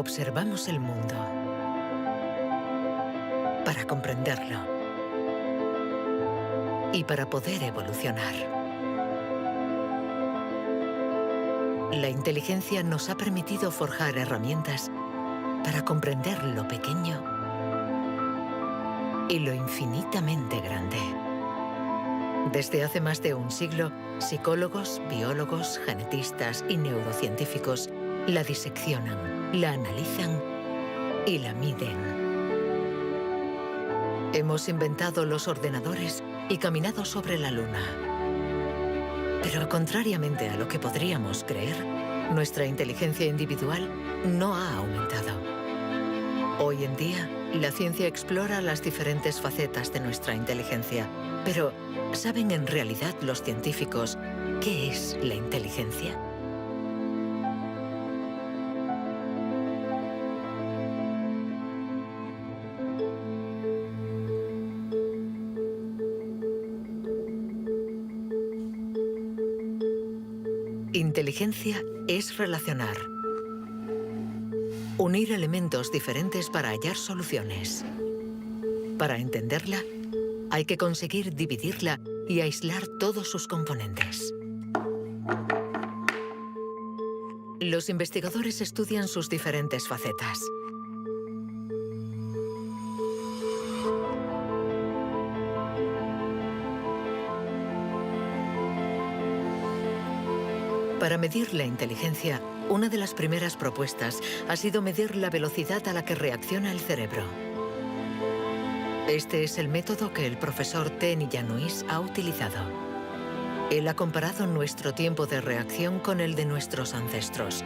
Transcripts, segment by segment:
Observamos el mundo para comprenderlo y para poder evolucionar. La inteligencia nos ha permitido forjar herramientas para comprender lo pequeño y lo infinitamente grande. Desde hace más de un siglo, psicólogos, biólogos, genetistas y neurocientíficos la diseccionan, la analizan y la miden. Hemos inventado los ordenadores y caminado sobre la Luna. Pero contrariamente a lo que podríamos creer, nuestra inteligencia individual no ha aumentado. Hoy en día, la ciencia explora las diferentes facetas de nuestra inteligencia. Pero, ¿saben en realidad los científicos qué es la inteligencia? Inteligencia es relacionar. Unir elementos diferentes para hallar soluciones. Para entenderla, hay que conseguir dividirla y aislar todos sus componentes. Los investigadores estudian sus diferentes facetas. Para medir la inteligencia, una de las primeras propuestas ha sido medir la velocidad a la que reacciona el cerebro. Este es el método que el profesor Ten Iannuis ha utilizado. Él ha comparado nuestro tiempo de reacción con el de nuestros ancestros.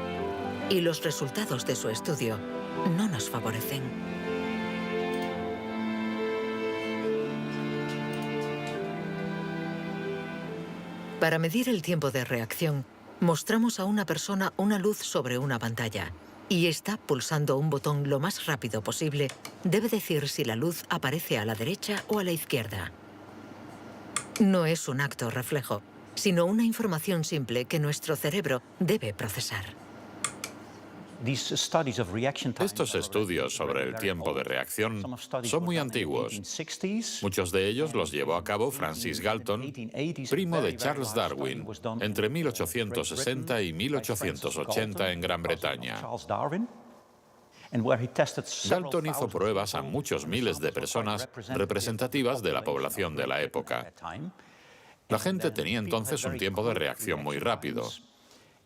Y los resultados de su estudio no nos favorecen. Para medir el tiempo de reacción, mostramos a una persona una luz sobre una pantalla y esta, pulsando un botón lo más rápido posible, debe decir si la luz aparece a la derecha o a la izquierda. No es un acto reflejo, sino una información simple que nuestro cerebro debe procesar. Estos estudios sobre el tiempo de reacción son muy antiguos. Muchos de ellos los llevó a cabo Francis Galton, primo de Charles Darwin, entre 1860 y 1880 en Gran Bretaña. Galton hizo pruebas a muchos miles de personas representativas de la población de la época. La gente tenía entonces un tiempo de reacción muy rápido.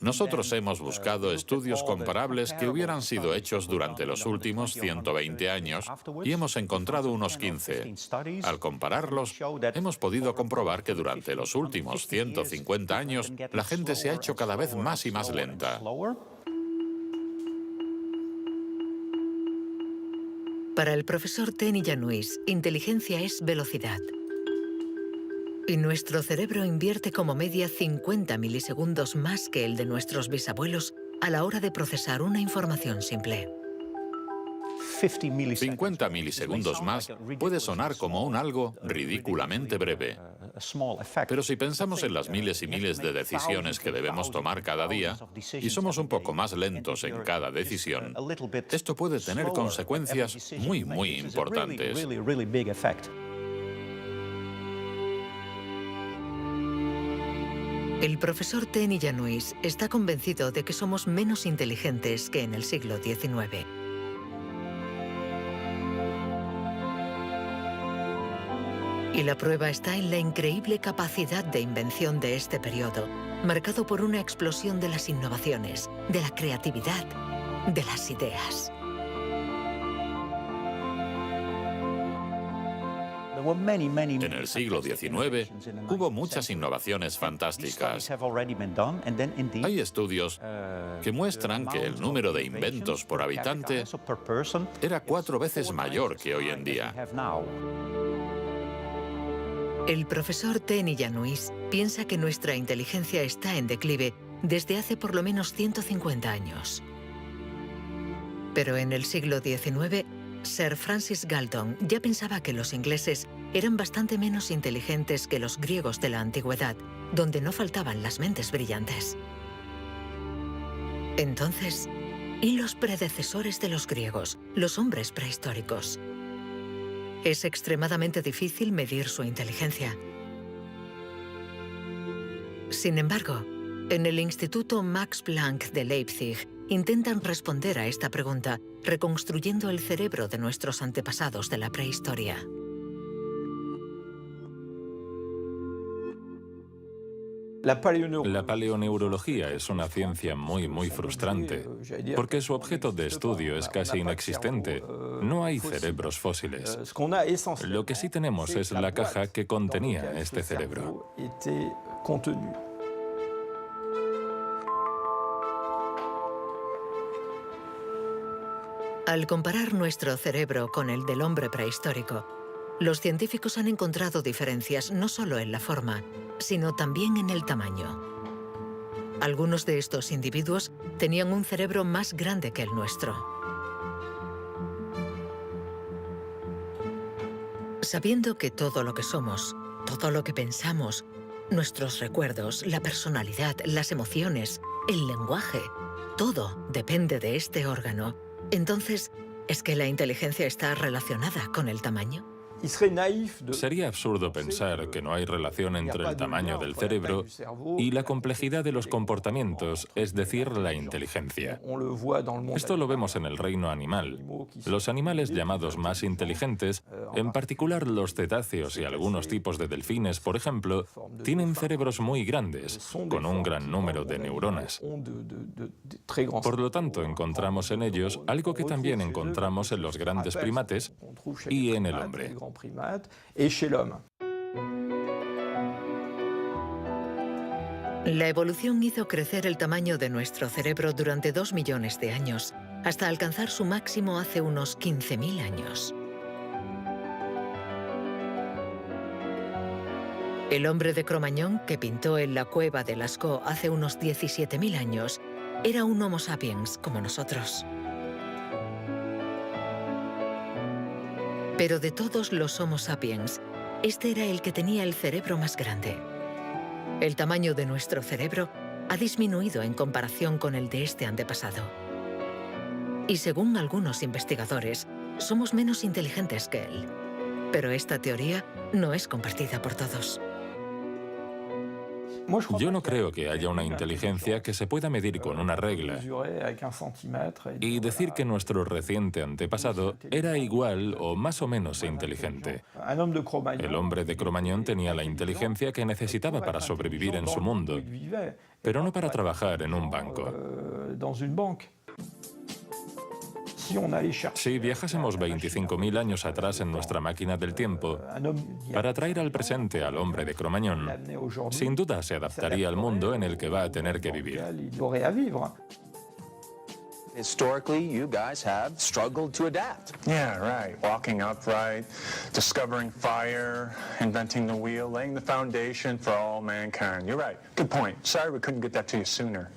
Nosotros hemos buscado estudios comparables que hubieran sido hechos durante los últimos 120 años y hemos encontrado unos 15. Al compararlos, hemos podido comprobar que durante los últimos 150 años la gente se ha hecho cada vez más y más lenta. Para el profesor Ten Iannuis, inteligencia es velocidad. Y nuestro cerebro invierte como media 50 milisegundos más que el de nuestros bisabuelos a la hora de procesar una información simple. 50 milisegundos más puede sonar como un algo ridículamente breve. Pero si pensamos en las miles y miles de decisiones que debemos tomar cada día, y somos un poco más lentos en cada decisión, esto puede tener consecuencias muy, muy importantes. El profesor Ten Iannuis está convencido de que somos menos inteligentes que en el siglo XIX. Y la prueba está en la increíble capacidad de invención de este periodo, marcado por una explosión de las innovaciones, de la creatividad, de las ideas. En el siglo XIX hubo muchas innovaciones fantásticas. Hay estudios que muestran que el número de inventos por habitante era 4 veces mayor que hoy en día. El profesor Ten Iannuis piensa que nuestra inteligencia está en declive desde hace por lo menos 150 años. Pero en el siglo XIX, Sir Francis Galton ya pensaba que los ingleses eran bastante menos inteligentes que los griegos de la antigüedad, donde no faltaban las mentes brillantes. Entonces, y los predecesores de los griegos, los hombres prehistóricos. Es extremadamente difícil medir su inteligencia. Sin embargo, en el Instituto Max Planck de Leipzig intentan responder a esta pregunta reconstruyendo el cerebro de nuestros antepasados de la prehistoria. La paleoneurología es una ciencia muy frustrante, porque su objeto de estudio es casi inexistente. No hay cerebros fósiles. Lo que sí tenemos es la caja que contenía este cerebro. Al comparar nuestro cerebro con el del hombre prehistórico, los científicos han encontrado diferencias no solo en la forma, sino también en el tamaño. Algunos de estos individuos tenían un cerebro más grande que el nuestro. Sabiendo que todo lo que somos, todo lo que pensamos, nuestros recuerdos, la personalidad, las emociones, el lenguaje, todo depende de este órgano, entonces, ¿es que la inteligencia está relacionada con el tamaño? Sería absurdo pensar que no hay relación entre el tamaño del cerebro y la complejidad de los comportamientos, es decir, la inteligencia. Esto lo vemos en el reino animal. Los animales llamados más inteligentes, en particular los cetáceos y algunos tipos de delfines, por ejemplo, tienen cerebros muy grandes, con un gran número de neuronas. Por lo tanto, encontramos en ellos algo que también encontramos en los grandes primates y en el hombre. La evolución hizo crecer el tamaño de nuestro cerebro durante 2 millones de años, hasta alcanzar su máximo hace unos 15.000 años. El hombre de Cro-Magnon, que pintó en la cueva de Lascaux hace unos 17.000 años, era un Homo sapiens como nosotros. Pero de todos los Homo sapiens, este era el que tenía el cerebro más grande. El tamaño de nuestro cerebro ha disminuido en comparación con el de este antepasado. Y según algunos investigadores, somos menos inteligentes que él. Pero esta teoría no es compartida por todos. Yo no creo que haya una inteligencia que se pueda medir con una regla y decir que nuestro reciente antepasado era igual o más o menos inteligente. El hombre de Cro-Magnon tenía la inteligencia que necesitaba para sobrevivir en su mundo, pero no para trabajar en un banco. Si viajásemos 25.000 años atrás en nuestra máquina del tiempo, para traer al presente al hombre de Cro-Magnon, sin duda se adaptaría al mundo en el que va a tener que vivir. Historically, you guys have struggled to adapt. Yeah, right. Walking upright, discovering fire, inventing the wheel, laying the foundation for all mankind. You're right. Good point. Sorry we couldn't get that to you sooner.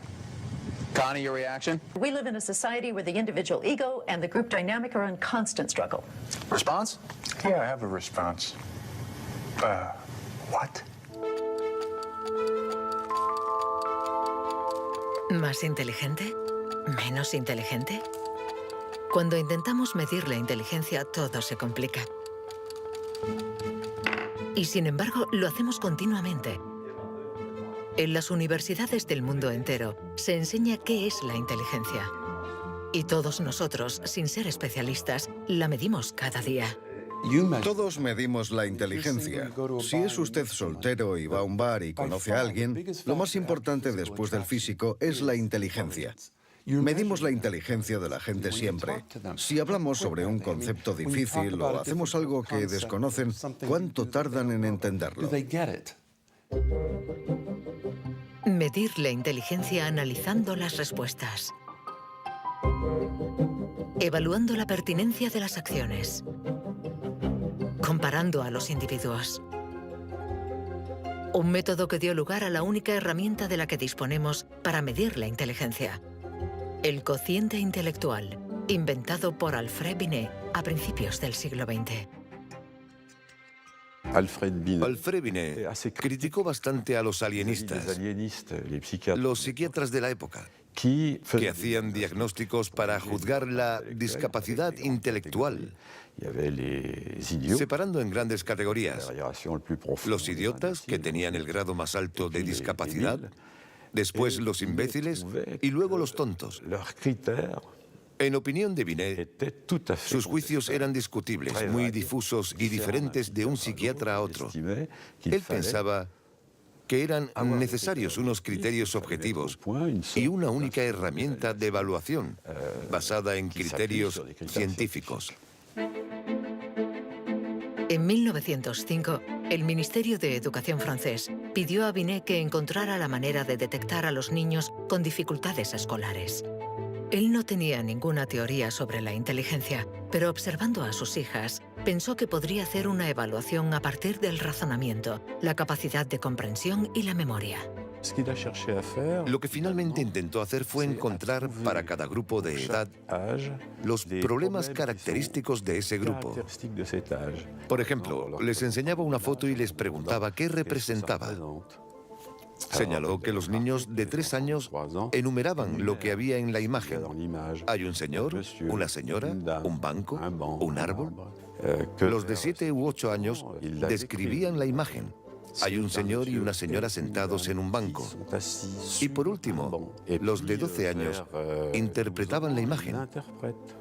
Connie, your reaction? We live in a society where the individual ego and the group dynamic are in constant struggle. Response? Yeah, I have a response. What? ¿Más inteligente? ¿Menos inteligente? Cuando intentamos medir la inteligencia, todo se complica. Y sin embargo, lo hacemos continuamente. En las universidades del mundo entero se enseña qué es la inteligencia. Y todos nosotros, sin ser especialistas, la medimos cada día. Todos medimos la inteligencia. Si es usted soltero y va a un bar y conoce a alguien, lo más importante después del físico es la inteligencia. Medimos la inteligencia de la gente siempre. Si hablamos sobre un concepto difícil o hacemos algo que desconocen, ¿cuánto tardan en entenderlo? Medir la inteligencia analizando las respuestas. Evaluando la pertinencia de las acciones. Comparando a los individuos. Un método que dio lugar a la única herramienta de la que disponemos para medir la inteligencia. El cociente intelectual, inventado por Alfred Binet a principios del siglo XX. Alfred Binet criticó bastante a los alienistas, los psiquiatras de la época. que hacían diagnósticos para juzgar la discapacidad intelectual, separando en grandes categorías: los idiotas, que tenían el grado más alto de discapacidad, después los imbéciles y luego los tontos. En opinión de Binet, sus juicios eran discutibles, muy difusos y diferentes de un psiquiatra a otro. Él pensaba que eran necesarios unos criterios objetivos y una única herramienta de evaluación basada en criterios científicos. En 1905, el Ministerio de Educación francés pidió a Binet que encontrara la manera de detectar a los niños con dificultades escolares. Él no tenía ninguna teoría sobre la inteligencia, pero observando a sus hijas, pensó que podría hacer una evaluación a partir del razonamiento, la capacidad de comprensión y la memoria. Lo que finalmente intentó hacer fue encontrar para cada grupo de edad los problemas característicos de ese grupo. Por ejemplo, les enseñaba una foto y les preguntaba qué representaba. Señaló que los niños de 3 años enumeraban lo que había en la imagen. Hay un señor, una señora, un banco, un árbol. Los de 7 u 8 años describían la imagen. Hay un señor y una señora sentados en un banco. Y por último, los de 12 años interpretaban la imagen.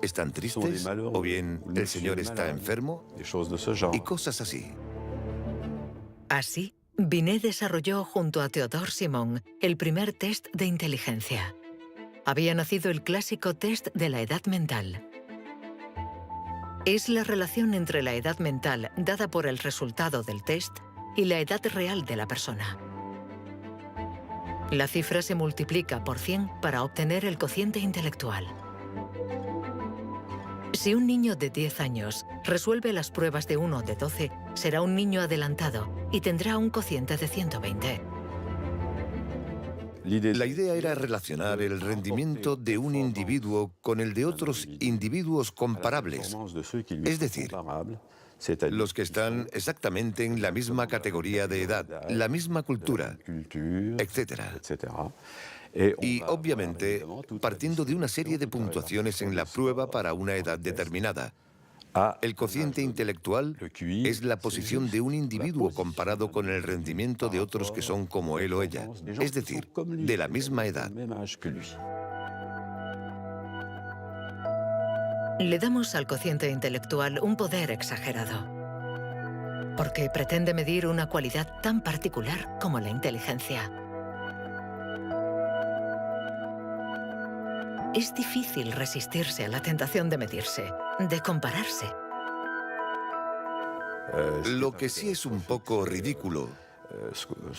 ¿Están tristes? ¿O bien el señor está enfermo? Y cosas así. Así, Binet desarrolló junto a Théodore Simon el primer test de inteligencia. Había nacido el clásico test de la edad mental. Es la relación entre la edad mental dada por el resultado del test y la edad real de la persona. La cifra se multiplica por 100 para obtener el cociente intelectual. Si un niño de 10 años resuelve las pruebas de uno de 12, será un niño adelantado y tendrá un cociente de 120. La idea era relacionar el rendimiento de un individuo con el de otros individuos comparables, es decir, los que están exactamente en la misma categoría de edad, la misma cultura, etc. Y, obviamente, partiendo de una serie de puntuaciones en la prueba para una edad determinada. El cociente intelectual es la posición de un individuo comparado con el rendimiento de otros que son como él o ella, es decir, de la misma edad. Le damos al cociente intelectual un poder exagerado, porque pretende medir una cualidad tan particular como la inteligencia. Es difícil resistirse a la tentación de medirse, de compararse. Lo que sí es un poco ridículo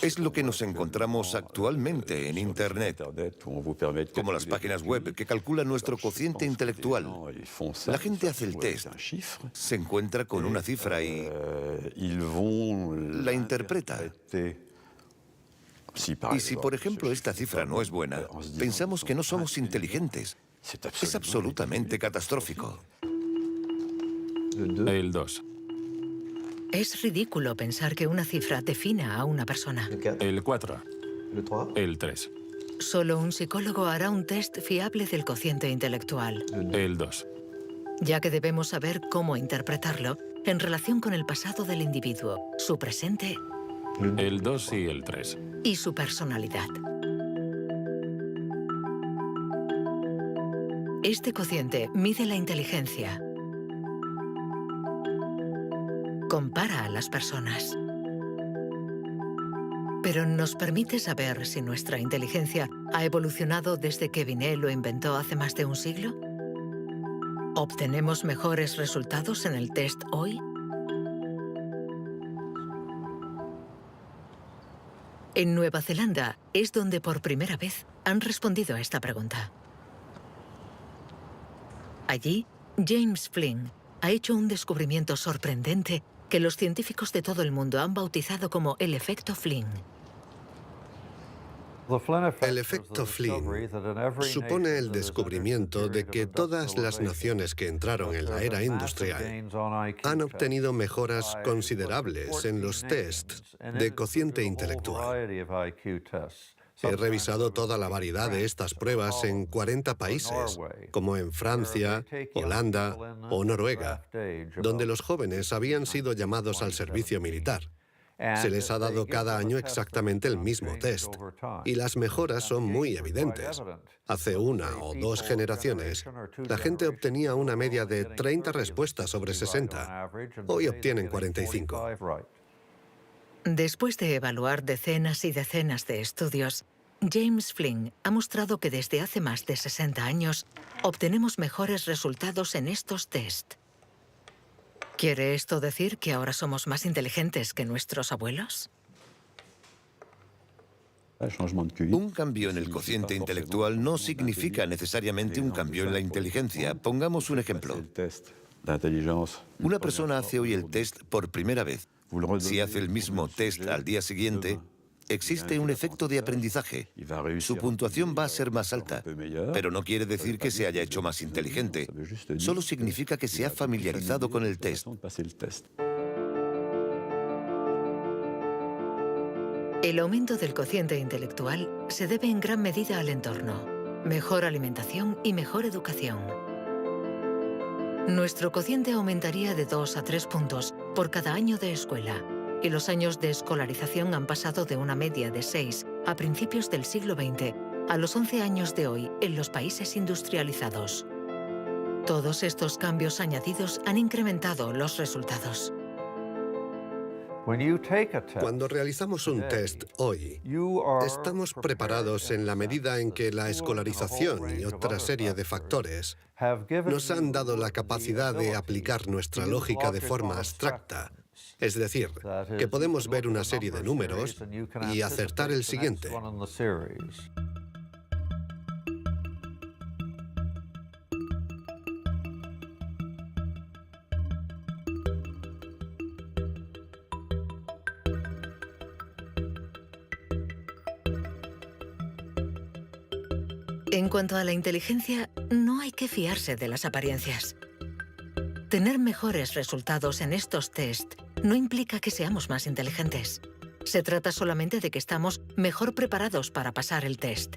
es lo que nos encontramos actualmente en Internet, como las páginas web que calculan nuestro cociente intelectual. La gente hace el test, se encuentra con una cifra y la interpreta. Y si, por ejemplo, esta cifra no es buena, pensamos que no somos inteligentes. Es absolutamente catastrófico. El 2. Es ridículo pensar que una cifra defina a una persona. El 4. El 3. Solo un psicólogo hará un test fiable del cociente intelectual. El 2. Ya que debemos saber cómo interpretarlo en relación con el pasado del individuo, su presente El 2 y el 3. y su personalidad. Este cociente mide la inteligencia. Compara a las personas. Pero ¿nos permite saber si nuestra inteligencia ha evolucionado desde que Binet lo inventó hace más de un siglo? ¿Obtenemos mejores resultados en el test hoy? En Nueva Zelanda es donde por primera vez han respondido a esta pregunta. Allí, James Flynn ha hecho un descubrimiento sorprendente que los científicos de todo el mundo han bautizado como el efecto Flynn. El efecto Flynn supone el descubrimiento de que todas las naciones que entraron en la era industrial han obtenido mejoras considerables en los tests de cociente intelectual. He revisado toda la variedad de estas pruebas en 40 países, como en Francia, Holanda o Noruega, donde los jóvenes habían sido llamados al servicio militar. Se les ha dado cada año exactamente el mismo test, y las mejoras son muy evidentes. Hace 1 o 2 generaciones, la gente obtenía una media de 30 respuestas sobre 60. Hoy obtienen 45. Después de evaluar decenas y decenas de estudios, James Flynn ha mostrado que desde hace más de 60 años obtenemos mejores resultados en estos test. ¿Quiere esto decir que ahora somos más inteligentes que nuestros abuelos? Un cambio en el cociente intelectual no significa necesariamente un cambio en la inteligencia. Pongamos un ejemplo. Una persona hace hoy el test por primera vez. Si hace el mismo test al día siguiente, existe un efecto de aprendizaje. Su puntuación va a ser más alta, pero no quiere decir que se haya hecho más inteligente. Solo significa que se ha familiarizado con el test. El aumento del cociente intelectual se debe en gran medida al entorno, mejor alimentación y mejor educación. Nuestro cociente aumentaría de 2 a 3 puntos por cada año de escuela, y los años de escolarización han pasado de una media de 6 a principios del siglo XX a los 11 años de hoy en los países industrializados. Todos estos cambios añadidos han incrementado los resultados. Cuando realizamos un test hoy, estamos preparados en la medida en que la escolarización y otra serie de factores nos han dado la capacidad de aplicar nuestra lógica de forma abstracta. Es decir, que podemos ver una serie de números y acertar el siguiente. En cuanto a la inteligencia, no hay que fiarse de las apariencias. Tener mejores resultados en estos test no implica que seamos más inteligentes. Se trata solamente de que estamos mejor preparados para pasar el test.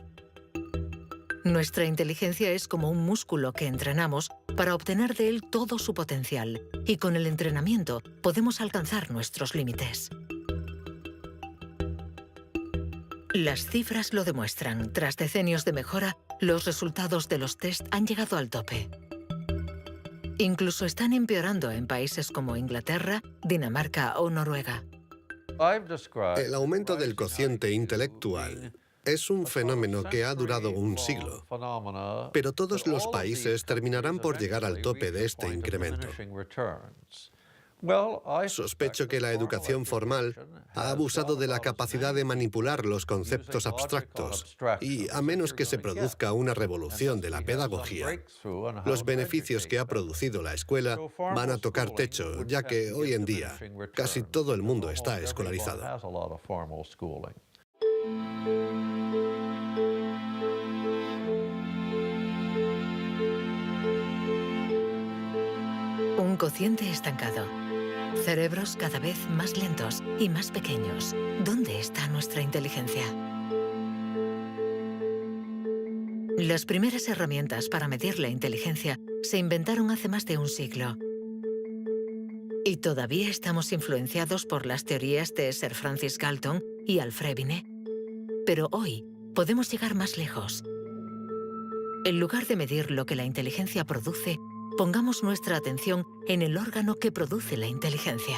Nuestra inteligencia es como un músculo que entrenamos para obtener de él todo su potencial, y con el entrenamiento podemos alcanzar nuestros límites. Las cifras lo demuestran. Tras decenios de mejora, los resultados de los test han llegado al tope. Incluso están empeorando en países como Inglaterra, Dinamarca o Noruega. El aumento del cociente intelectual es un fenómeno que ha durado un siglo, pero todos los países terminarán por llegar al tope de este incremento. Sospecho que la educación formal ha abusado de la capacidad de manipular los conceptos abstractos y, a menos que se produzca una revolución de la pedagogía, los beneficios que ha producido la escuela van a tocar techo, ya que hoy en día casi todo el mundo está escolarizado. Un cociente estancado. Cerebros cada vez más lentos y más pequeños. ¿Dónde está nuestra inteligencia? Las primeras herramientas para medir la inteligencia se inventaron hace más de un siglo. Y todavía estamos influenciados por las teorías de Sir Francis Galton y Alfred Binet. Pero hoy podemos llegar más lejos. En lugar de medir lo que la inteligencia produce, pongamos nuestra atención en el órgano que produce la inteligencia.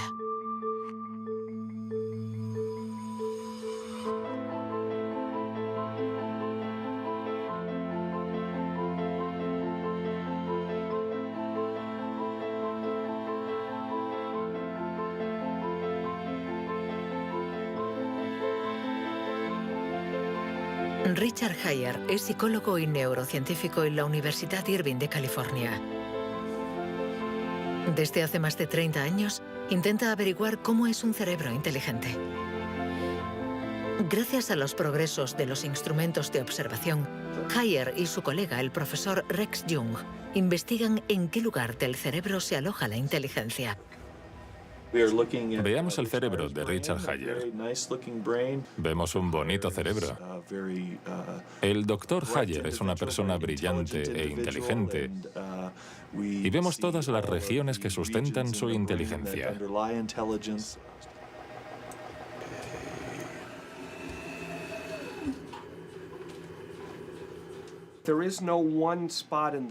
Richard Heyer es psicólogo y neurocientífico en la Universidad Irvine de California. Desde hace más de 30 años, intenta averiguar cómo es un cerebro inteligente. Gracias a los progresos de los instrumentos de observación, Heyer y su colega, el profesor Rex Jung, investigan en qué lugar del cerebro se aloja la inteligencia. Veamos el cerebro de Richard Hayer. Vemos un bonito cerebro. El doctor Hayer es una persona brillante e inteligente y vemos todas las regiones que sustentan su inteligencia.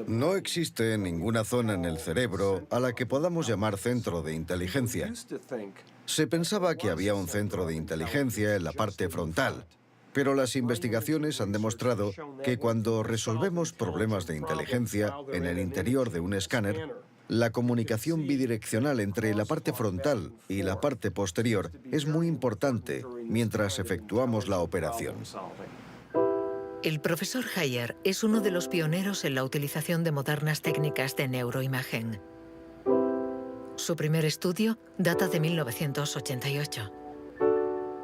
No existe ninguna zona en el cerebro a la que podamos llamar centro de inteligencia. Se pensaba que había un centro de inteligencia en la parte frontal, pero las investigaciones han demostrado que cuando resolvemos problemas de inteligencia en el interior de un escáner, la comunicación bidireccional entre la parte frontal y la parte posterior es muy importante mientras efectuamos la operación. El profesor Hayer es uno de los pioneros en la utilización de modernas técnicas de neuroimagen. Su primer estudio data de 1988.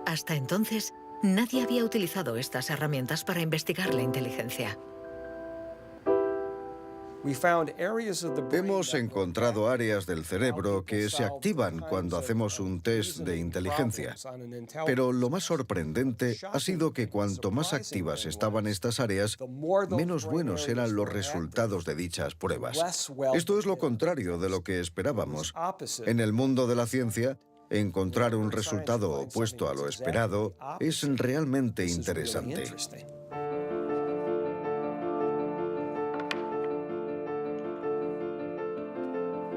Hasta entonces, nadie había utilizado estas herramientas para investigar la inteligencia. Hemos encontrado áreas del cerebro que se activan cuando hacemos un test de inteligencia. Pero lo más sorprendente ha sido que cuanto más activas estaban estas áreas, menos buenos eran los resultados de dichas pruebas. Esto es lo contrario de lo que esperábamos. En el mundo de la ciencia, encontrar un resultado opuesto a lo esperado es realmente interesante.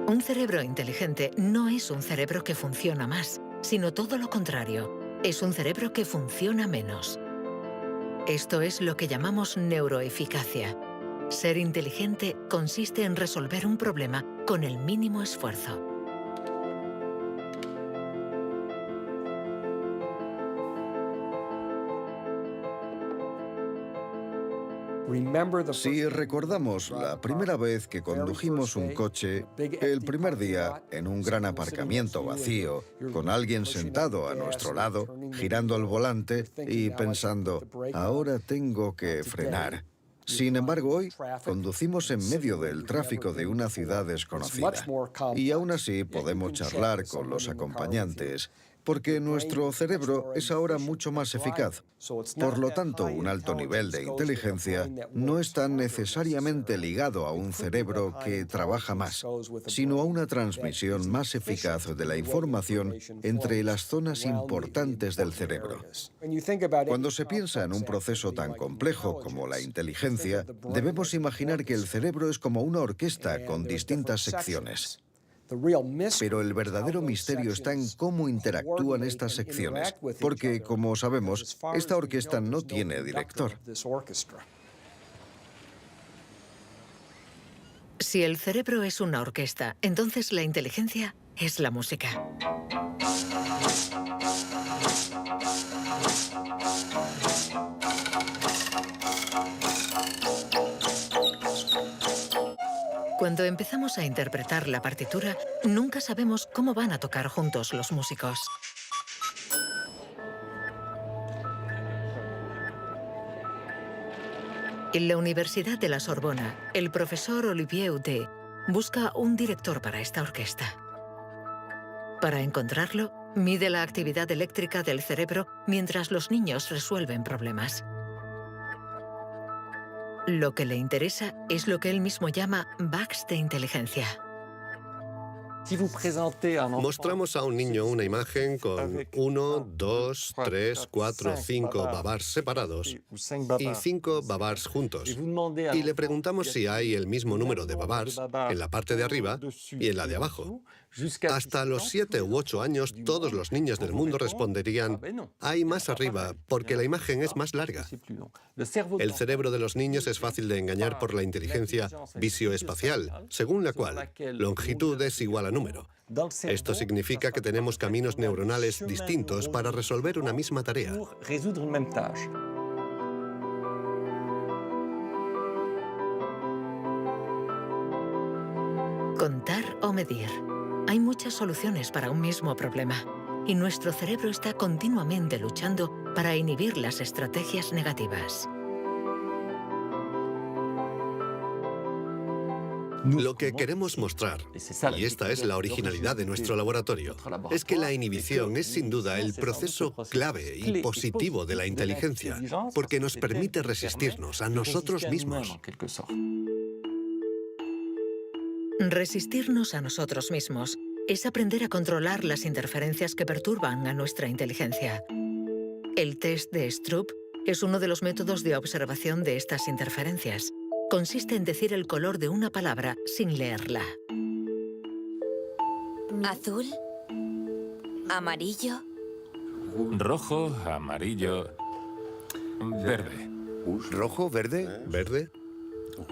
Un cerebro inteligente no es un cerebro que funciona más, sino todo lo contrario. Es un cerebro que funciona menos. Esto es lo que llamamos neuroeficacia. Ser inteligente consiste en resolver un problema con el mínimo esfuerzo. Si recordamos la primera vez que condujimos un coche, el primer día en un gran aparcamiento vacío, con alguien sentado a nuestro lado, girando el volante y pensando, ahora tengo que frenar. Sin embargo, hoy conducimos en medio del tráfico de una ciudad desconocida y aún así podemos charlar con los acompañantes, porque nuestro cerebro es ahora mucho más eficaz. Por lo tanto, un alto nivel de inteligencia no está necesariamente ligado a un cerebro que trabaja más, sino a una transmisión más eficaz de la información entre las zonas importantes del cerebro. Cuando se piensa en un proceso tan complejo como la inteligencia, debemos imaginar que el cerebro es como una orquesta con distintas secciones. Pero el verdadero misterio está en cómo interactúan estas secciones, porque, como sabemos, esta orquesta no tiene director. Si el cerebro es una orquesta, entonces la inteligencia es la música. Cuando empezamos a interpretar la partitura, nunca sabemos cómo van a tocar juntos los músicos. En la Universidad de la Sorbona, el profesor Olivier Houdet busca un director para esta orquesta. Para encontrarlo, mide la actividad eléctrica del cerebro mientras los niños resuelven problemas. Lo que le interesa es lo que él mismo llama bugs de inteligencia. Mostramos a un niño una imagen con 1, 2, 3, 4, 5 babars separados y 5 babars juntos. Y le preguntamos si hay el mismo número de babars en la parte de arriba y en la de abajo. Hasta los 7 u 8 años, todos los niños del mundo responderían, hay más arriba, porque la imagen es más larga. El cerebro de los niños es fácil de engañar por la inteligencia visioespacial, según la cual longitud es igual a número. Esto significa que tenemos caminos neuronales distintos para resolver una misma tarea. Contar o medir. Hay muchas soluciones para un mismo problema, y nuestro cerebro está continuamente luchando para inhibir las estrategias negativas. Lo que queremos mostrar, y esta es la originalidad de nuestro laboratorio, es que la inhibición es sin duda el proceso clave y positivo de la inteligencia, porque nos permite resistirnos a nosotros mismos. Resistirnos a nosotros mismos es aprender a controlar las interferencias que perturban a nuestra inteligencia. El test de Stroop es uno de los métodos de observación de estas interferencias. Consiste en decir el color de una palabra sin leerla. Azul, amarillo, rojo, amarillo, verde. ¿Rojo, verde? ¿Verde?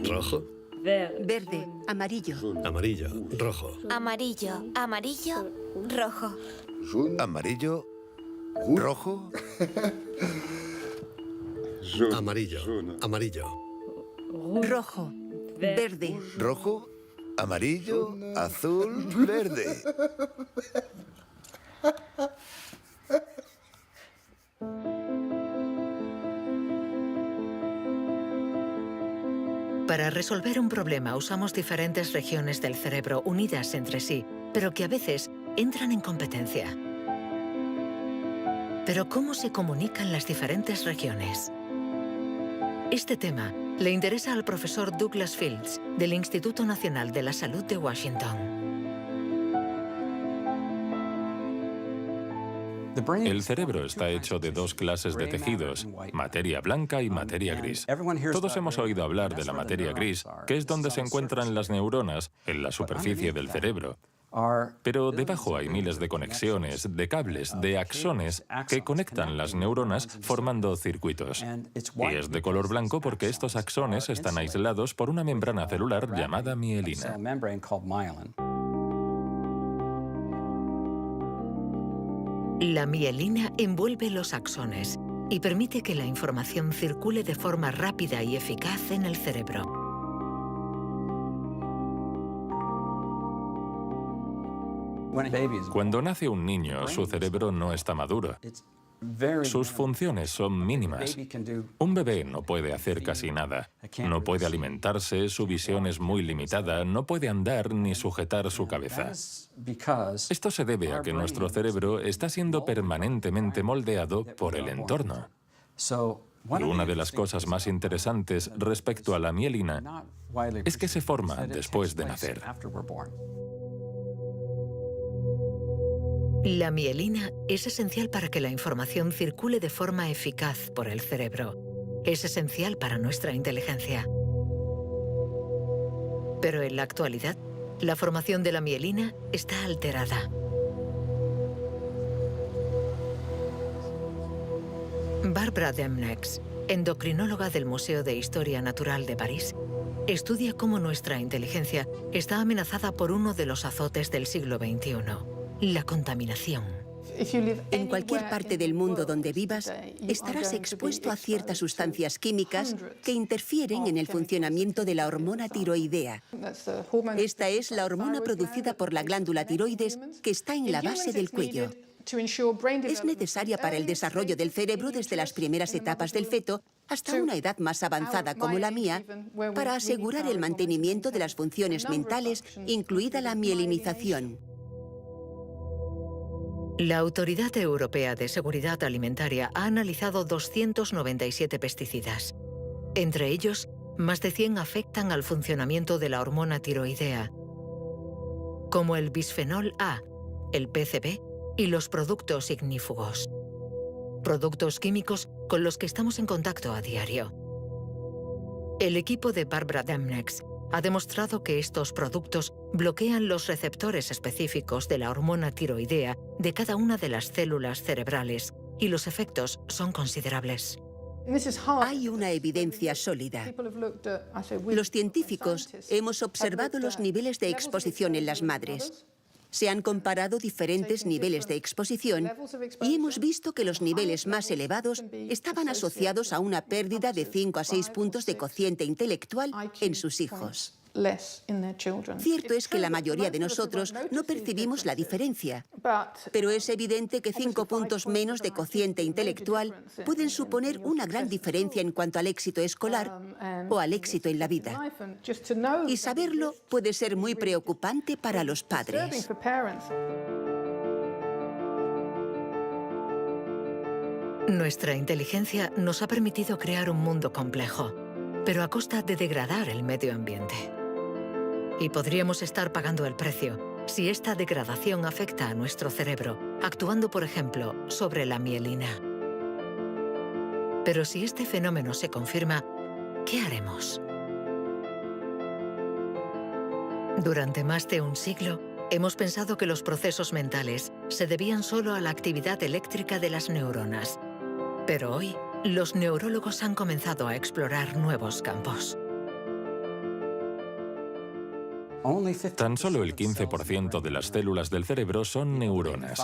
¿Rojo? verde, amarillo, Amarillo, rojo. amarillo, amarillo, rojo. Amarillo, rojo, Amarillo, amarillo. Rojo, verde, rojo, amarillo, azul, verde. Para resolver un problema usamos diferentes regiones del cerebro unidas entre sí, pero que a veces entran en competencia. Pero ¿cómo se comunican las diferentes regiones? Este tema le interesa al profesor Douglas Fields, del Instituto Nacional de la Salud de Washington. El cerebro está hecho de dos clases de tejidos, materia blanca y materia gris. Todos hemos oído hablar de la materia gris, que es donde se encuentran las neuronas, en la superficie del cerebro. Pero debajo hay miles de conexiones, de cables, de axones que conectan las neuronas formando circuitos. Y es de color blanco porque estos axones están aislados por una membrana celular llamada mielina. La mielina envuelve los axones y permite que la información circule de forma rápida y eficaz en el cerebro. Cuando nace un niño, su cerebro no está maduro. Sus funciones son mínimas. Un bebé no puede hacer casi nada. No puede alimentarse, su visión es muy limitada, no puede andar ni sujetar su cabeza. Esto se debe a que nuestro cerebro está siendo permanentemente moldeado por el entorno. Y una de las cosas más interesantes respecto a la mielina es que se forma después de nacer. La mielina es esencial para que la información circule de forma eficaz por el cerebro. Es esencial para nuestra inteligencia. Pero en la actualidad, la formación de la mielina está alterada. Barbara Demnex, endocrinóloga del Museo de Historia Natural de París, estudia cómo nuestra inteligencia está amenazada por uno de los azotes del siglo XXI. La contaminación. En cualquier parte del mundo donde vivas, estarás expuesto a ciertas sustancias químicas que interfieren en el funcionamiento de la hormona tiroidea. Esta es la hormona producida por la glándula tiroides que está en la base del cuello. Es necesaria para el desarrollo del cerebro desde las primeras etapas del feto hasta una edad más avanzada como la mía, para asegurar el mantenimiento de las funciones mentales, incluida la mielinización. La Autoridad Europea de Seguridad Alimentaria ha analizado 297 pesticidas. Entre ellos, más de 100 afectan al funcionamiento de la hormona tiroidea, como el bisfenol A, el PCB y los productos ignífugos. Productos químicos con los que estamos en contacto a diario. El equipo de Barbara Demnex ha demostrado que estos productos bloquean los receptores específicos de la hormona tiroidea de cada una de las células cerebrales y los efectos son considerables. Hay una evidencia sólida. Los científicos hemos observado los niveles de exposición en las madres. Se han comparado diferentes niveles de exposición y hemos visto que los niveles más elevados estaban asociados a una pérdida de 5 a 6 puntos de cociente intelectual en sus hijos. Cierto es que la mayoría de nosotros no percibimos la diferencia, pero es evidente que 5 puntos menos de cociente intelectual pueden suponer una gran diferencia en cuanto al éxito escolar o al éxito en la vida. Y saberlo puede ser muy preocupante para los padres. Nuestra inteligencia nos ha permitido crear un mundo complejo, pero a costa de degradar el medio ambiente. Y podríamos estar pagando el precio si esta degradación afecta a nuestro cerebro, actuando, por ejemplo, sobre la mielina. Pero si este fenómeno se confirma, ¿qué haremos? Durante más de un siglo, hemos pensado que los procesos mentales se debían solo a la actividad eléctrica de las neuronas. Pero hoy, los neurólogos han comenzado a explorar nuevos campos. Tan solo el 15% de las células del cerebro son neuronas.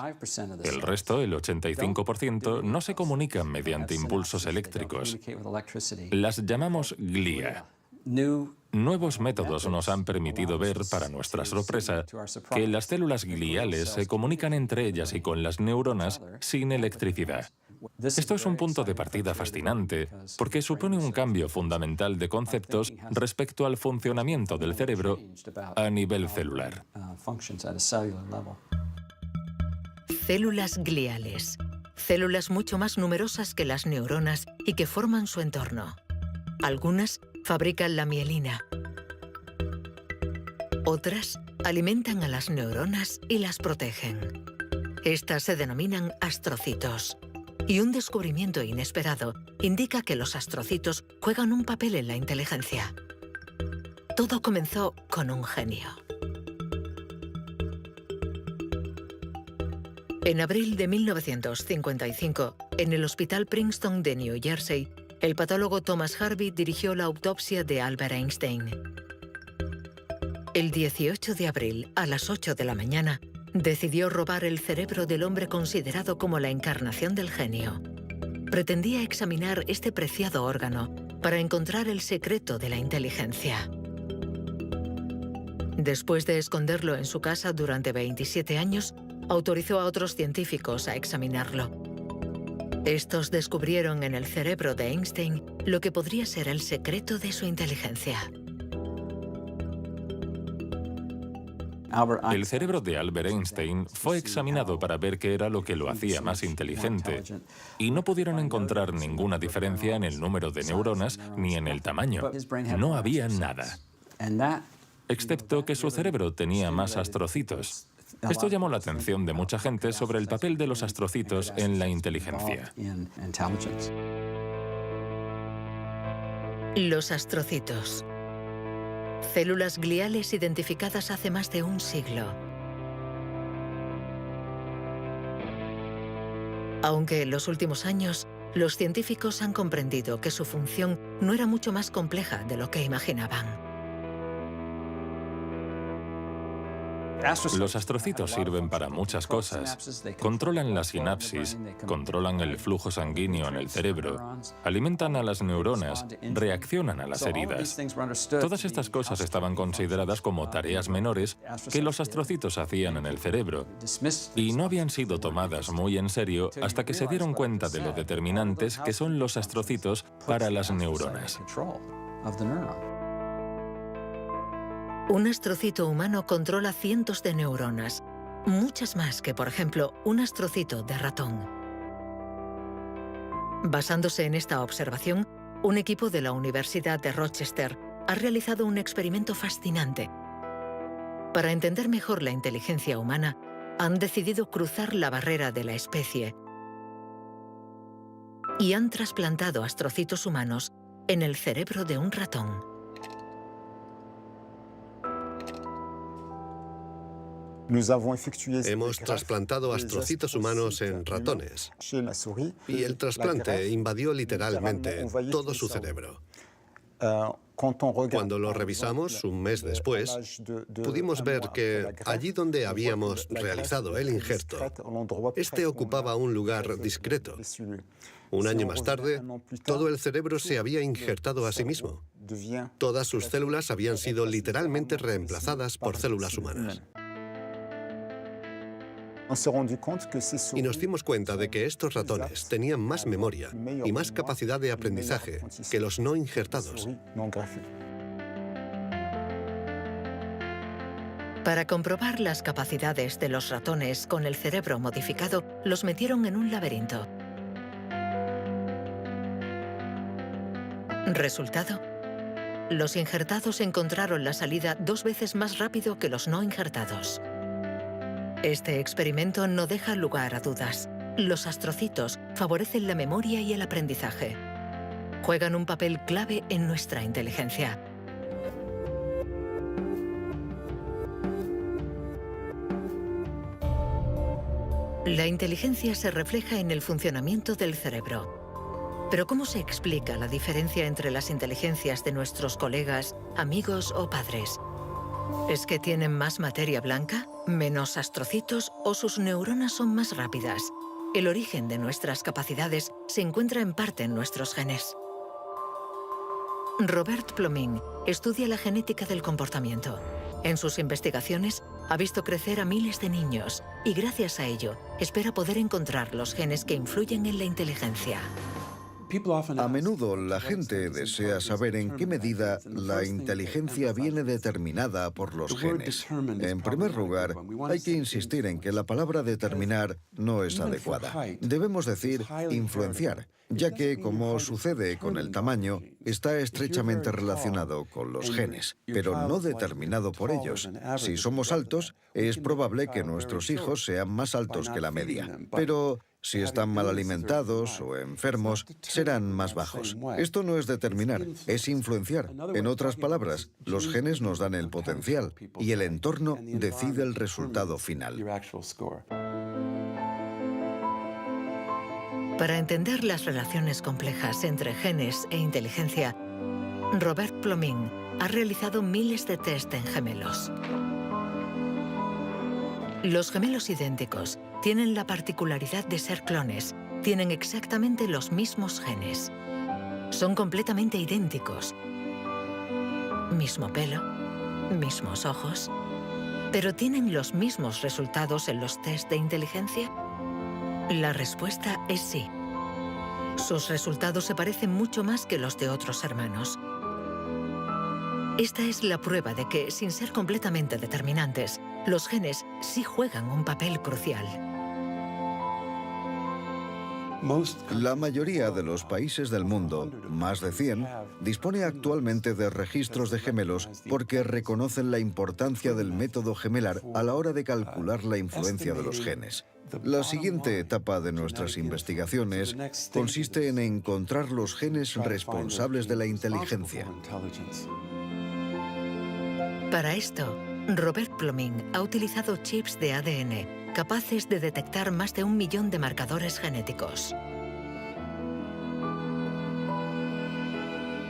El resto, el 85%, no se comunican mediante impulsos eléctricos. Las llamamos glía. Nuevos métodos nos han permitido ver, para nuestra sorpresa, que las células gliales se comunican entre ellas y con las neuronas sin electricidad. Esto es un punto de partida fascinante, porque supone un cambio fundamental de conceptos respecto al funcionamiento del cerebro a nivel celular. Células gliales. Células mucho más numerosas que las neuronas y que forman su entorno. Algunas fabrican la mielina. Otras alimentan a las neuronas y las protegen. Estas se denominan astrocitos. Y un descubrimiento inesperado indica que los astrocitos juegan un papel en la inteligencia. Todo comenzó con un genio. En abril de 1955, en el Hospital Princeton de New Jersey, el patólogo Thomas Harvey dirigió la autopsia de Albert Einstein. El 18 de abril, a las 8 de la mañana, decidió robar el cerebro del hombre considerado como la encarnación del genio. Pretendía examinar este preciado órgano para encontrar el secreto de la inteligencia. Después de esconderlo en su casa durante 27 años, autorizó a otros científicos a examinarlo. Estos descubrieron en el cerebro de Einstein lo que podría ser el secreto de su inteligencia. El cerebro de Albert Einstein fue examinado para ver qué era lo que lo hacía más inteligente, y no pudieron encontrar ninguna diferencia en el número de neuronas ni en el tamaño. No había nada, excepto que su cerebro tenía más astrocitos. Esto llamó la atención de mucha gente sobre el papel de los astrocitos en la inteligencia. Los astrocitos. Células gliales identificadas hace más de un siglo. Aunque en los últimos años, los científicos han comprendido que su función no era mucho más compleja de lo que imaginaban. Los astrocitos sirven para muchas cosas. Controlan la sinapsis, controlan el flujo sanguíneo en el cerebro, alimentan a las neuronas, reaccionan a las heridas. Todas estas cosas estaban consideradas como tareas menores que los astrocitos hacían en el cerebro, y no habían sido tomadas muy en serio hasta que se dieron cuenta de lo determinantes que son los astrocitos para las neuronas. Un astrocito humano controla cientos de neuronas, muchas más que, por ejemplo, un astrocito de ratón. Basándose en esta observación, un equipo de la Universidad de Rochester ha realizado un experimento fascinante. Para entender mejor la inteligencia humana, han decidido cruzar la barrera de la especie y han trasplantado astrocitos humanos en el cerebro de un ratón. Hemos trasplantado astrocitos humanos en ratones y el trasplante invadió literalmente todo su cerebro. Cuando lo revisamos un mes después, pudimos ver que allí donde habíamos realizado el injerto, este ocupaba un lugar discreto. Un año más tarde, todo el cerebro se había injertado a sí mismo. Todas sus células habían sido literalmente reemplazadas por células humanas. Y nos dimos cuenta de que estos ratones tenían más memoria y más capacidad de aprendizaje que los no injertados. Para comprobar las capacidades de los ratones con el cerebro modificado, los metieron en un laberinto. Resultado: los injertados encontraron la salida 2 veces más rápido que los no injertados. Este experimento no deja lugar a dudas. Los astrocitos favorecen la memoria y el aprendizaje. Juegan un papel clave en nuestra inteligencia. La inteligencia se refleja en el funcionamiento del cerebro. Pero ¿cómo se explica la diferencia entre las inteligencias de nuestros colegas, amigos o padres? ¿Es que tienen más materia blanca, menos astrocitos o sus neuronas son más rápidas? El origen de nuestras capacidades se encuentra en parte en nuestros genes. Robert Plomin estudia la genética del comportamiento. En sus investigaciones ha visto crecer a miles de niños y gracias a ello espera poder encontrar los genes que influyen en la inteligencia. A menudo la gente desea saber en qué medida la inteligencia viene determinada por los genes. En primer lugar, hay que insistir en que la palabra determinar no es adecuada. Debemos decir influenciar, ya que, como sucede con el tamaño, está estrechamente relacionado con los genes, pero no determinado por ellos. Si somos altos, es probable que nuestros hijos sean más altos que la media, pero si están mal alimentados o enfermos, serán más bajos. Esto no es determinar, es influenciar. En otras palabras, los genes nos dan el potencial y el entorno decide el resultado final. Para entender las relaciones complejas entre genes e inteligencia, Robert Plomin ha realizado miles de test en gemelos. Los gemelos idénticos tienen la particularidad de ser clones, tienen exactamente los mismos genes. Son completamente idénticos. Mismo pelo, mismos ojos, pero ¿tienen los mismos resultados en los test de inteligencia? La respuesta es sí. Sus resultados se parecen mucho más que los de otros hermanos. Esta es la prueba de que, sin ser completamente determinantes, los genes sí juegan un papel crucial. La mayoría de los países del mundo, más de 100, dispone actualmente de registros de gemelos porque reconocen la importancia del método gemelar a la hora de calcular la influencia de los genes. La siguiente etapa de nuestras investigaciones consiste en encontrar los genes responsables de la inteligencia. Para esto, Robert Plomin ha utilizado chips de ADN capaces de detectar más de 1 millón de marcadores genéticos.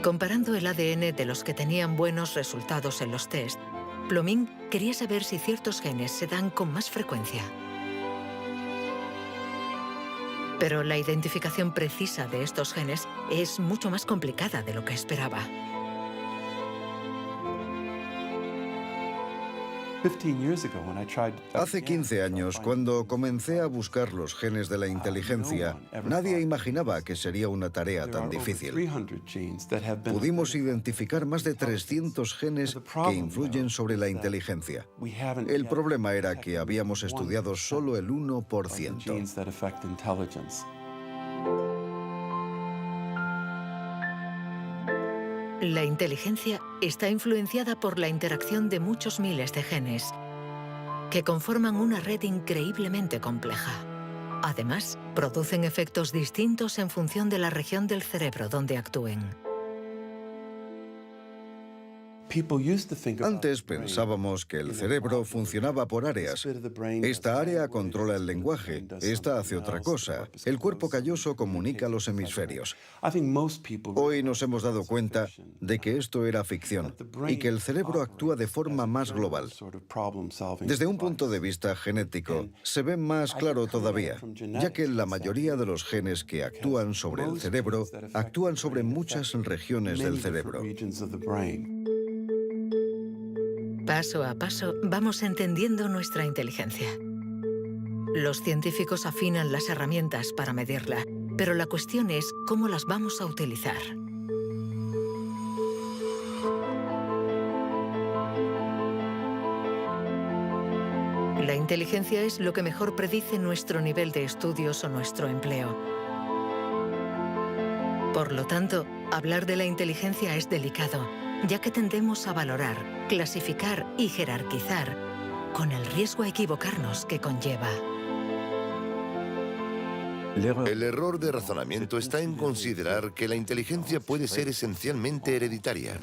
Comparando el ADN de los que tenían buenos resultados en los test, Plomin quería saber si ciertos genes se dan con más frecuencia. Pero la identificación precisa de estos genes es mucho más complicada de lo que esperaba. Hace 15 años, cuando comencé a buscar los genes de la inteligencia, nadie imaginaba que sería una tarea tan difícil. Pudimos identificar más de 300 genes que influyen sobre la inteligencia. El problema era que habíamos estudiado solo el 1%. La inteligencia está influenciada por la interacción de muchos miles de genes que conforman una red increíblemente compleja. Además, producen efectos distintos en función de la región del cerebro donde actúen. Antes pensábamos que el cerebro funcionaba por áreas. Esta área controla el lenguaje, esta hace otra cosa. El cuerpo calloso comunica los hemisferios. Hoy nos hemos dado cuenta de que esto era ficción y que el cerebro actúa de forma más global. Desde un punto de vista genético, se ve más claro todavía, ya que la mayoría de los genes que actúan sobre el cerebro actúan sobre muchas regiones del cerebro. Paso a paso vamos entendiendo nuestra inteligencia. Los científicos afinan las herramientas para medirla, pero la cuestión es cómo las vamos a utilizar. La inteligencia es lo que mejor predice nuestro nivel de estudios o nuestro empleo. Por lo tanto, hablar de la inteligencia es delicado, ya que tendemos a valorar, clasificar y jerarquizar, con el riesgo a equivocarnos que conlleva. El error de razonamiento está en considerar que la inteligencia puede ser esencialmente hereditaria.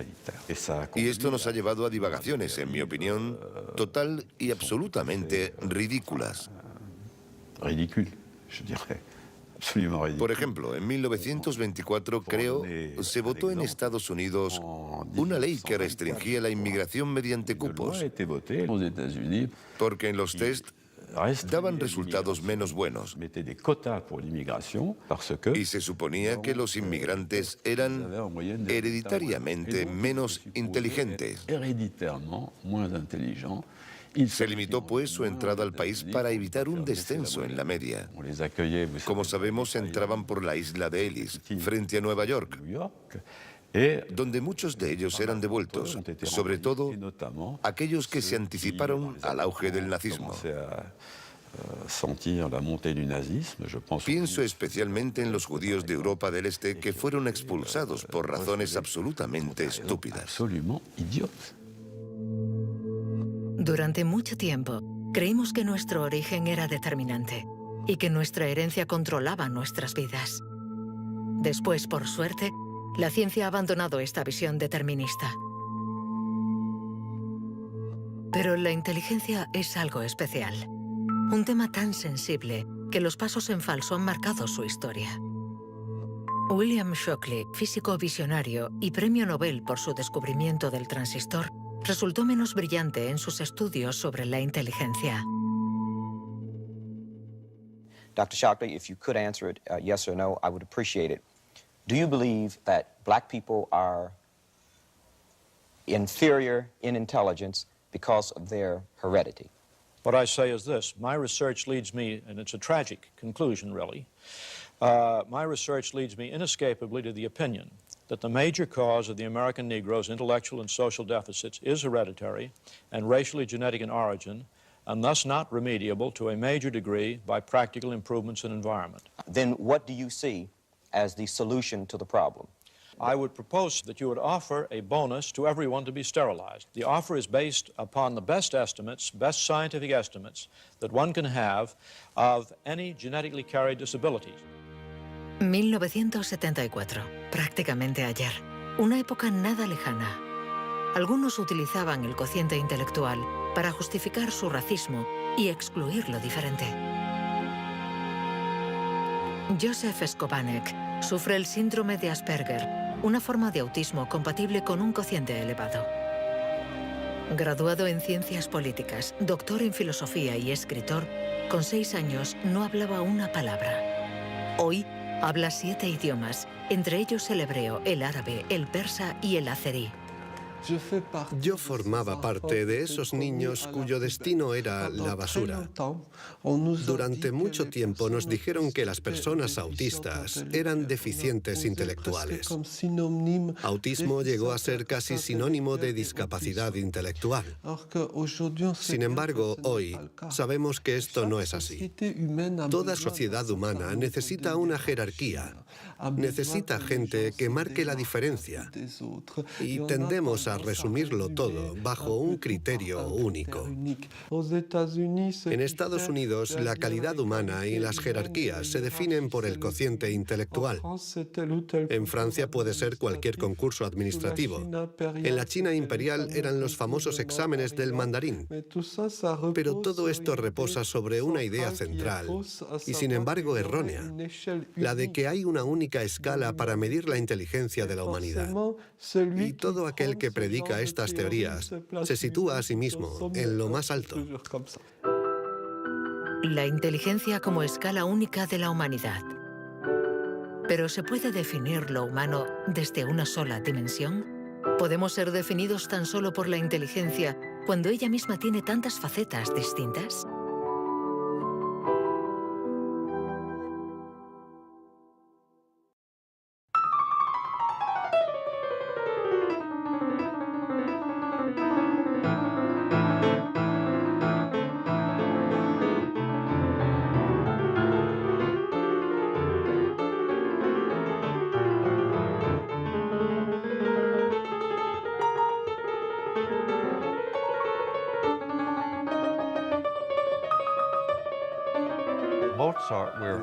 Y esto nos ha llevado a divagaciones, en mi opinión, total y absolutamente ridículas. Por ejemplo, en 1924, creo, se votó en Estados Unidos una ley que restringía la inmigración mediante cupos, porque en los test daban resultados menos buenos. Y se suponía que los inmigrantes eran hereditariamente menos inteligentes. Se limitó, pues, su entrada al país para evitar un descenso en la media. Como sabemos, entraban por la isla de Ellis, frente a Nueva York, donde muchos de ellos eran devueltos, sobre todo aquellos que se anticiparon al auge del nazismo. Pienso especialmente en los judíos de Europa del Este que fueron expulsados por razones absolutamente estúpidas. Durante mucho tiempo, creímos que nuestro origen era determinante y que nuestra herencia controlaba nuestras vidas. Después, por suerte, la ciencia ha abandonado esta visión determinista. Pero la inteligencia es algo especial. Un tema tan sensible que los pasos en falso han marcado su historia. William Shockley, físico visionario y premio Nobel por su descubrimiento del transistor, resultó menos brillante en sus estudios sobre la inteligencia. Dr. Shockley, if you could answer it yes or no, I would appreciate it. Do you believe that black people are inferior in intelligence because of their heredity? What I say is this. My research leads me, and it's a tragic conclusion, really, my research leads me inescapably to the opinion that the major cause of the American Negro's intellectual and social deficits is hereditary and racially genetic in origin, and thus not remediable to a major degree by practical improvements in environment. Then what do you see as the solution to the problem? I would propose that you would offer a bonus to everyone to be sterilized. The offer is based upon the best estimates, best scientific estimates that one can have of any genetically carried disabilities. 1974, prácticamente ayer. Una época nada lejana. Algunos utilizaban el cociente intelectual para justificar su racismo y excluir lo diferente. Joseph Skobanek sufre el síndrome de Asperger, una forma de autismo compatible con un cociente elevado. Graduado en ciencias políticas, doctor en filosofía y escritor, con 6 años no hablaba una palabra. Hoy habla 7 idiomas, entre ellos el hebreo, el árabe, el persa y el azerí. Yo formaba parte de esos niños cuyo destino era la basura. Durante mucho tiempo nos dijeron que las personas autistas eran deficientes intelectuales. Autismo llegó a ser casi sinónimo de discapacidad intelectual. Sin embargo, hoy sabemos que esto no es así. Toda sociedad humana necesita una jerarquía, Necesita gente que marque la diferencia. Y tendemos a resumirlo todo bajo un criterio único. En Estados Unidos, la calidad humana y las jerarquías se definen por el cociente intelectual. En Francia puede ser cualquier concurso administrativo. En la China imperial eran los famosos exámenes del mandarín. Pero todo esto reposa sobre una idea central, y sin embargo errónea, la de que hay una única escala para medir la inteligencia de la humanidad. Y todo aquel que predica estas teorías se sitúa a sí mismo en lo más alto. La inteligencia como escala única de la humanidad. ¿Pero se puede definir lo humano desde una sola dimensión? ¿Podemos ser definidos tan solo por la inteligencia cuando ella misma tiene tantas facetas distintas?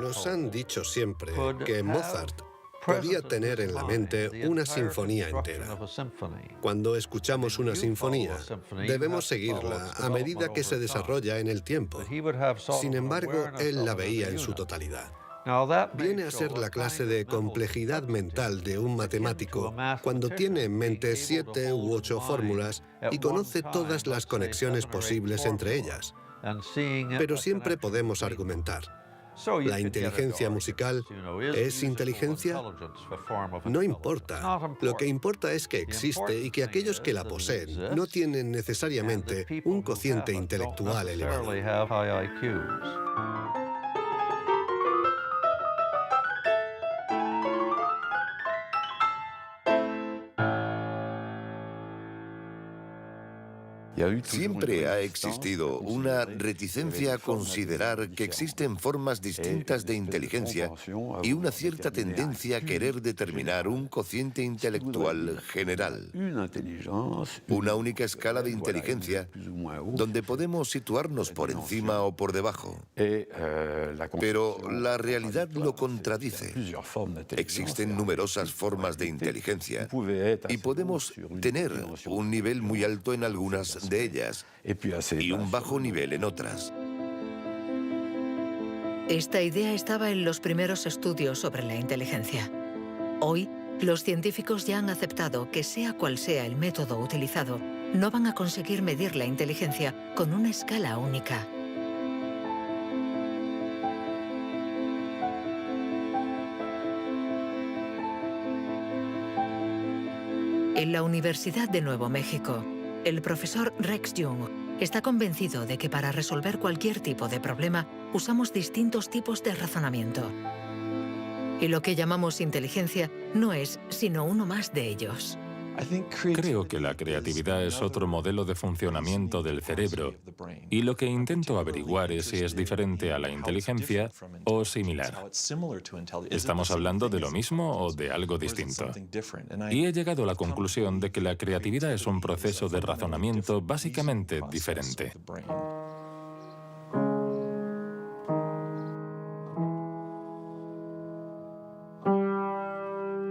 Nos han dicho siempre que Mozart podía tener en la mente una sinfonía entera. Cuando escuchamos una sinfonía, debemos seguirla a medida que se desarrolla en el tiempo. Sin embargo, él la veía en su totalidad. Viene a ser la clase de complejidad mental de un matemático cuando tiene en mente 7 u 8 fórmulas y conoce todas las conexiones posibles entre ellas. Pero siempre podemos argumentar. ¿La inteligencia musical es inteligencia? No importa. Lo que importa es que existe y que aquellos que la poseen no tienen necesariamente un cociente intelectual elevado. Siempre ha existido una reticencia a considerar que existen formas distintas de inteligencia y una cierta tendencia a querer determinar un cociente intelectual general. Una única escala de inteligencia donde podemos situarnos por encima o por debajo. Pero la realidad lo contradice. Existen numerosas formas de inteligencia y podemos tener un nivel muy alto en algunas de ellas y un bajo nivel en otras. Esta idea estaba en los primeros estudios sobre la inteligencia. Hoy, los científicos ya han aceptado que sea cual sea el método utilizado, no van a conseguir medir la inteligencia con una escala única. En la Universidad de Nuevo México, el profesor Rex Jung está convencido de que para resolver cualquier tipo de problema usamos distintos tipos de razonamiento. Y lo que llamamos inteligencia no es sino uno más de ellos. Creo que la creatividad es otro modelo de funcionamiento del cerebro y lo que intento averiguar es si es diferente a la inteligencia o similar. ¿Estamos hablando de lo mismo o de algo distinto? Y he llegado a la conclusión de que la creatividad es un proceso de razonamiento básicamente diferente.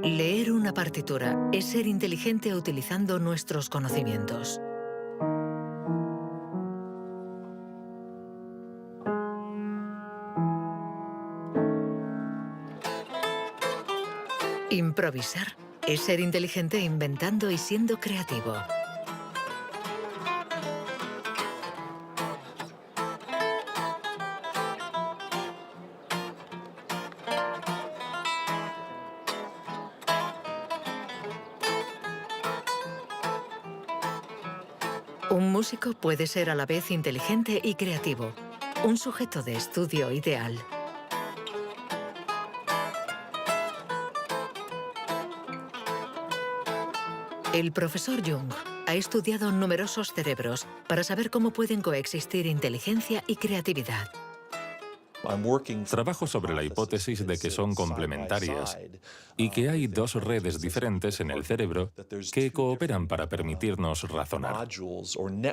Leer una partitura es ser inteligente utilizando nuestros conocimientos. Improvisar es ser inteligente inventando y siendo creativo. Un músico puede ser a la vez inteligente y creativo, un sujeto de estudio ideal. El profesor Jung ha estudiado numerosos cerebros para saber cómo pueden coexistir inteligencia y creatividad. Trabajo sobre la hipótesis de que son complementarias y que hay dos redes diferentes en el cerebro que cooperan para permitirnos razonar.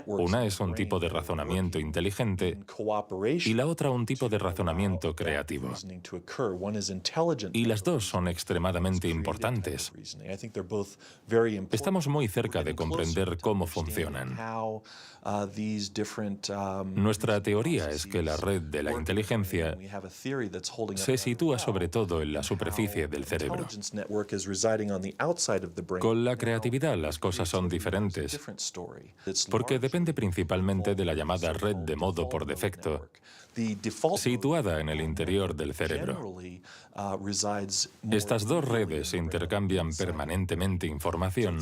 Una es un tipo de razonamiento inteligente y la otra un tipo de razonamiento creativo. Y las dos son extremadamente importantes. Estamos muy cerca de comprender cómo funcionan. Nuestra teoría es que la red de la inteligencia se sitúa sobre todo en la superficie del cerebro. Con la creatividad las cosas son diferentes, porque depende principalmente de la llamada red de modo por defecto, situada en el interior del cerebro. Estas dos redes intercambian permanentemente información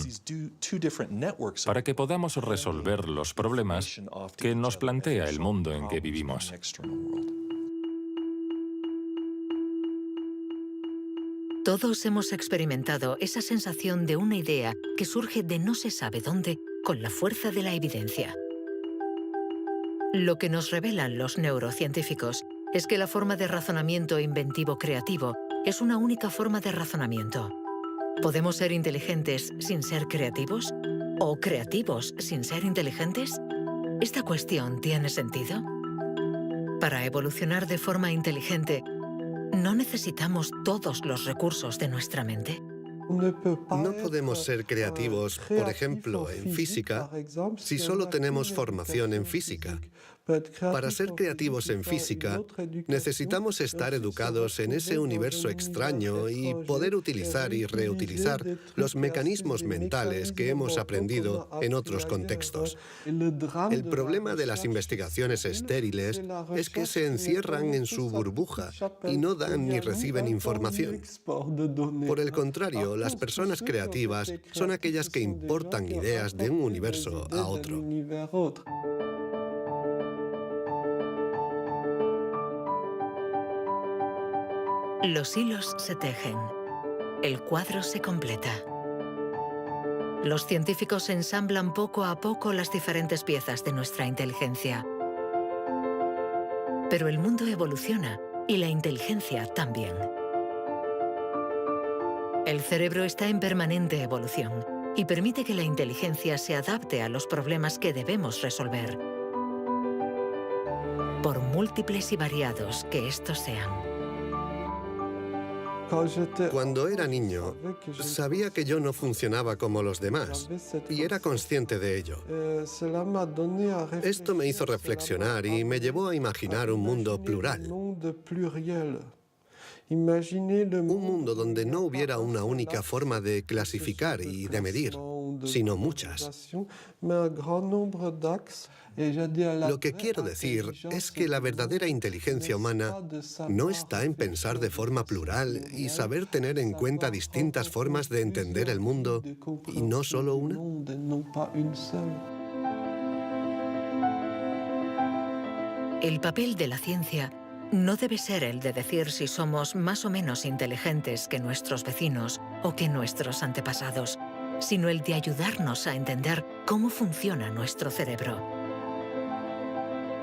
para que podamos resolver los problemas que nos plantea el mundo en que vivimos. Todos hemos experimentado esa sensación de una idea que surge de no se sabe dónde con la fuerza de la evidencia. Lo que nos revelan los neurocientíficos es que la forma de razonamiento inventivo-creativo es una única forma de razonamiento. ¿Podemos ser inteligentes sin ser creativos? ¿O creativos sin ser inteligentes? ¿Esta cuestión tiene sentido? Para evolucionar de forma inteligente, ¿no necesitamos todos los recursos de nuestra mente? No podemos ser creativos, por ejemplo, en física, si solo tenemos formación en física. Para ser creativos en física, necesitamos estar educados en ese universo extraño y poder utilizar y reutilizar los mecanismos mentales que hemos aprendido en otros contextos. El problema de las investigaciones estériles es que se encierran en su burbuja y no dan ni reciben información. Por el contrario, las personas creativas son aquellas que importan ideas de un universo a otro. Los hilos se tejen. El cuadro se completa. Los científicos ensamblan poco a poco las diferentes piezas de nuestra inteligencia. Pero el mundo evoluciona y la inteligencia también. El cerebro está en permanente evolución y permite que la inteligencia se adapte a los problemas que debemos resolver, por múltiples y variados que estos sean. Cuando era niño, sabía que yo no funcionaba como los demás y era consciente de ello. Esto me hizo reflexionar y me llevó a imaginar un mundo plural. Un mundo donde no hubiera una única forma de clasificar y de medir, sino muchas. Lo que quiero decir es que la verdadera inteligencia humana no está en pensar de forma plural y saber tener en cuenta distintas formas de entender el mundo y no solo una. El papel de la ciencia no debe ser el de decir si somos más o menos inteligentes que nuestros vecinos o que nuestros antepasados, sino el de ayudarnos a entender cómo funciona nuestro cerebro.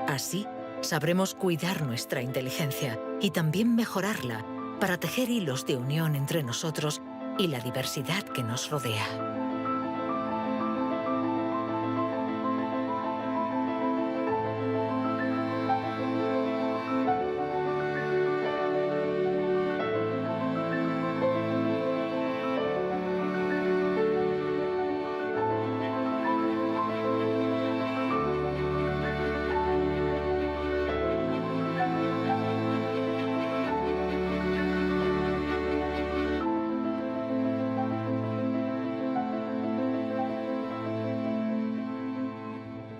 Así, sabremos cuidar nuestra inteligencia y también mejorarla para tejer hilos de unión entre nosotros y la diversidad que nos rodea.